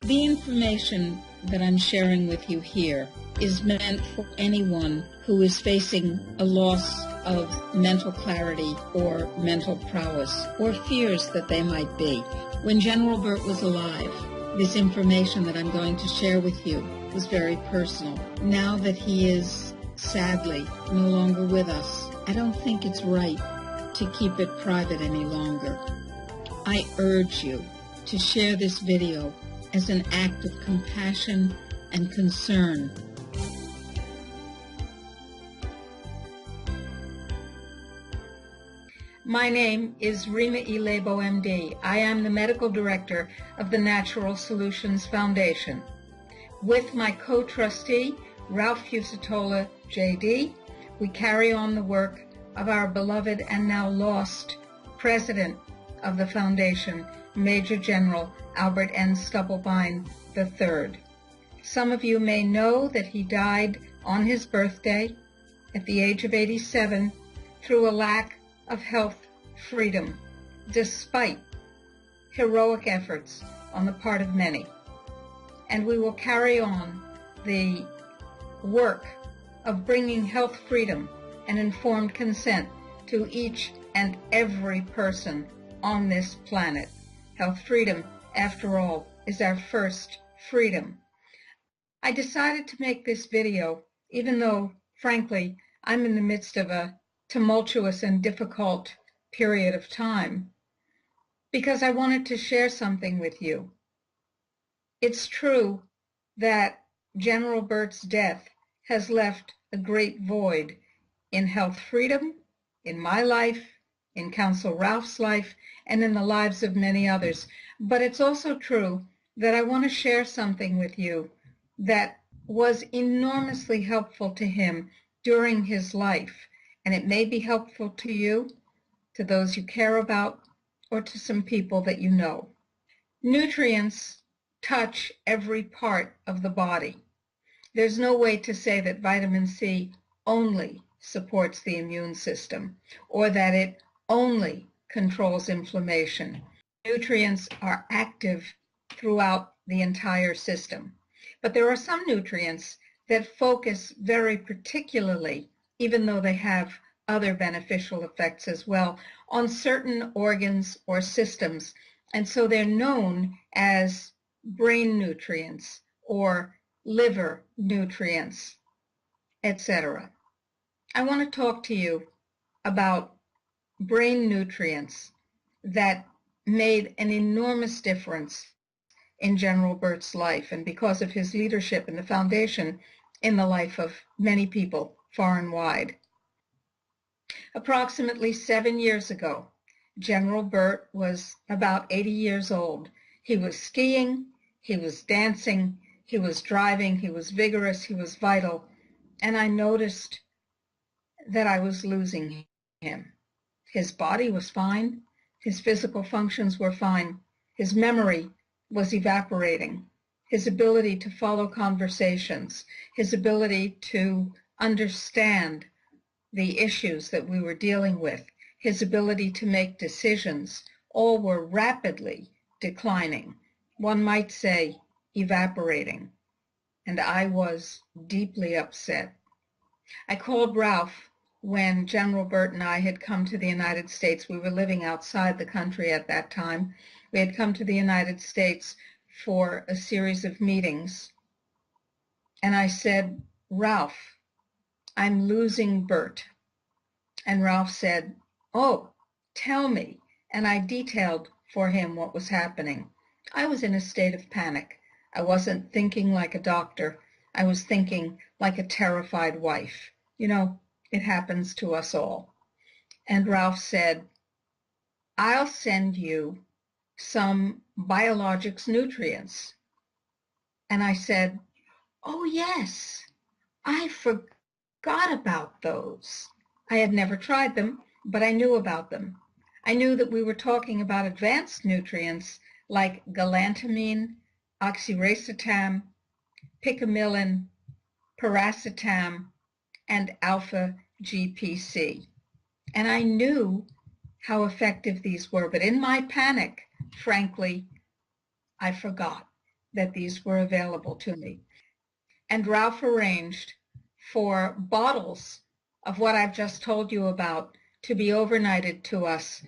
The information that I'm sharing with you here is meant for anyone who is facing a loss of mental clarity or mental prowess, or fears that they might be. When General Bert was alive, this information that I'm going to share with you was very personal. Now that he is, sadly, no longer with us, I don't think it's right to keep it private any longer. I urge you to share this video as an act of compassion and concern. My name is Rima Lebo, MD. I am the Medical Director of the Natural Solutions Foundation. With my co-trustee, Ralph Fusatola, JD, we carry on the work of our beloved and now lost President of the Foundation, Major General Albert N. Stubblebine III. Some of you may know that he died on his birthday at the age of 87 through a lack of health freedom, despite heroic efforts on the part of many. And we will carry on the work of bringing health freedom and informed consent to each and every person on this planet. Health freedom, after all, is our first freedom. I decided to make this video, even though, frankly, I'm in the midst of a tumultuous and difficult period of time, because I wanted to share something with you. It's true that General Bert's death has left a great void in health freedom, in my life, in Counsel Ralph's life, and in the lives of many others. But it's also true that I want to share something with you that was enormously helpful to him during his life, and it may be helpful to you, to those you care about, or to some people that you know. Nutrients touch every part of the body. There's no way to say that vitamin C only supports the immune system, or that it only controls inflammation. Nutrients are active throughout the entire system. But there are some nutrients that focus very particularly, even though they have other beneficial effects as well, on certain organs or systems. And so they're known as brain nutrients or liver nutrients, etc. I want to talk to you about brain nutrients that made an enormous difference in General Bert's life, and because of his leadership in the foundation, in the life of many people far and wide. Approximately 7 years ago, General Bert was about 80 years old. He was skiing, he was dancing, he was driving, he was vigorous, he was vital, and I noticed that I was losing him. His body was fine, his physical functions were fine, his memory was evaporating, his ability to follow conversations, his ability to understand the issues that we were dealing with, his ability to make decisions, all were rapidly declining. One might say evaporating. And I was deeply upset. I called Ralph when General Bert and I had come to the United States. We were living outside the country at that time. We had come to the United States for a series of meetings. And I said, Ralph, I'm losing Bert. And Ralph said, oh, tell me. And I detailed for him what was happening. I was in a state of panic. I wasn't thinking like a doctor. I was thinking like a terrified wife. You know, it happens to us all. And Ralph said, I'll send you some biologics nutrients. And I said, oh yes, I forgot about those. I had never tried them, but I knew about them. I knew that we were talking about advanced nutrients like galantamine, oxiracetam, picamilin, piracetam, and alpha-GPC. And I knew how effective these were, but in my panic, frankly, I forgot. that these were available to me. And Ralph arranged for bottles of what I've just told you about to be overnighted to us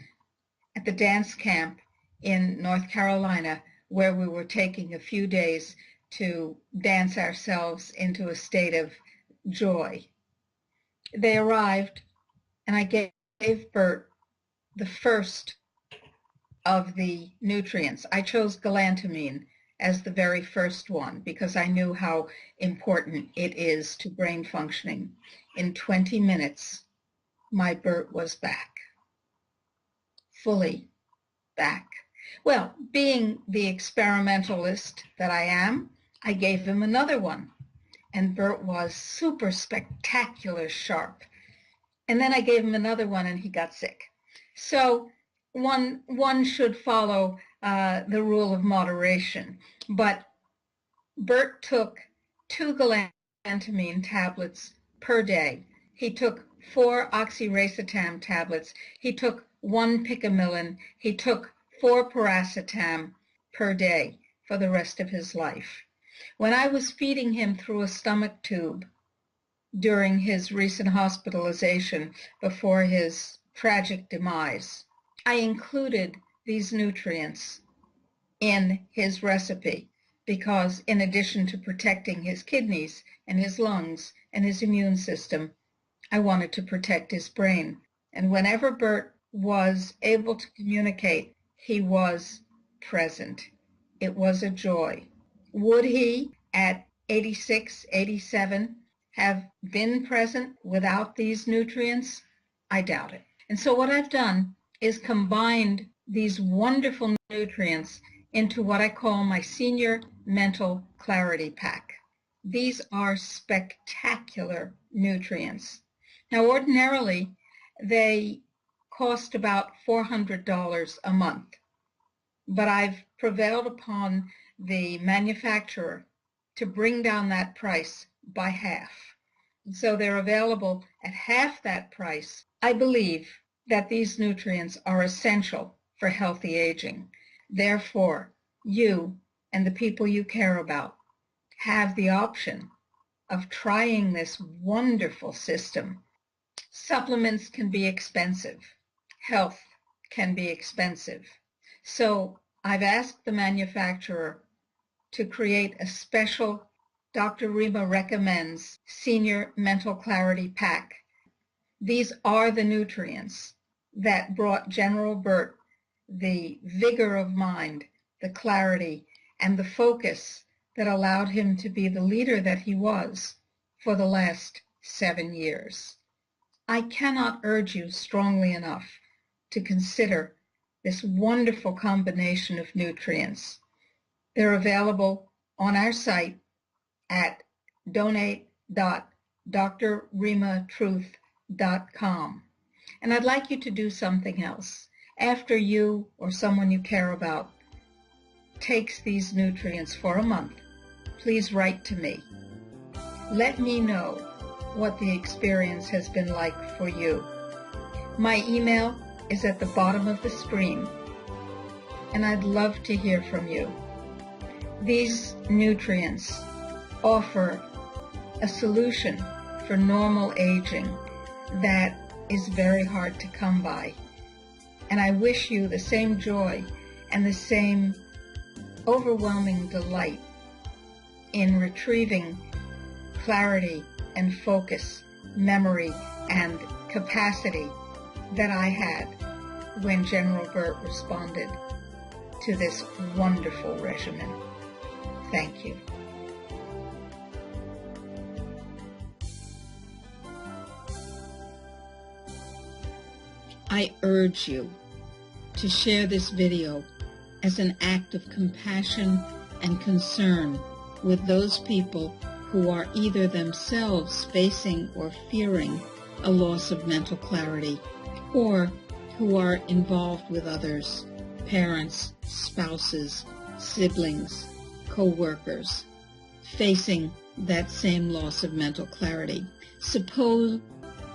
at the dance camp in North Carolina, where we were taking a few days to dance ourselves into a state of joy. They arrived, and I gave Bert the first of the nutrients. I chose galantamine as the very first one because I knew how important it is to brain functioning. In 20 minutes, my Bert was back, fully back. Well, being the experimentalist that I am, I gave him another one, and Bert was super spectacular sharp. And then I gave him another one, and he got sick. So one should follow the rule of moderation. But Bert took 2 galantamine tablets per day. He took 4 oxiracetam tablets. He took 1 picamillin. He took 4 paracetam per day for the rest of his life. When I was feeding him through a stomach tube during his recent hospitalization before his tragic demise, I included these nutrients in his recipe because in addition to protecting his kidneys and his lungs and his immune system, I wanted to protect his brain. And whenever Bert was able to communicate, he was present. It was a joy. Would he, at 86, 87, have been present without these nutrients? I doubt it. And so what I've done is combined these wonderful nutrients into what I call my Senior Mental Clarity Pack. These are spectacular nutrients. Now, ordinarily, they cost about $400 a month, but I've prevailed upon the manufacturer to bring down that price by half. So they're available at half that price. I believe that these nutrients are essential for healthy aging. Therefore, you and the people you care about have the option of trying this wonderful system. Supplements can be expensive. Health can be expensive. So I've asked the manufacturer to create a special Dr. Rima recommends Senior Mental Clarity Pack. These are the nutrients that brought General Bert the vigor of mind, the clarity, and the focus that allowed him to be the leader that he was for the last 7 years. I cannot urge you strongly enough to consider this wonderful combination of nutrients. They're available on our site at donate.drrimatruth.com. And I'd like you to do something else. After you or someone you care about takes these nutrients for a month, please write to me. Let me know what the experience has been like for you. My email is at the bottom of the screen, and I'd love to hear from you. These nutrients offer a solution for normal aging that is very hard to come by. And I wish you the same joy and the same overwhelming delight in retrieving clarity and focus, memory and capacity that I had when General Bert responded to this wonderful regimen. Thank you. I urge you to share this video as an act of compassion and concern with those people who are either themselves facing or fearing a loss of mental clarity, or who are involved with others, parents, spouses, siblings, co-workers, facing that same loss of mental clarity. Suppose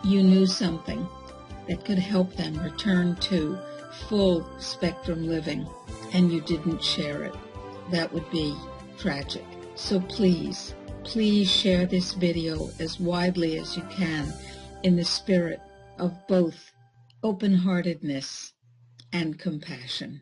you knew something that could help them return to full spectrum living, and you didn't share it. That would be tragic. So please, please share this video as widely as you can in the spirit of both open-heartedness and compassion.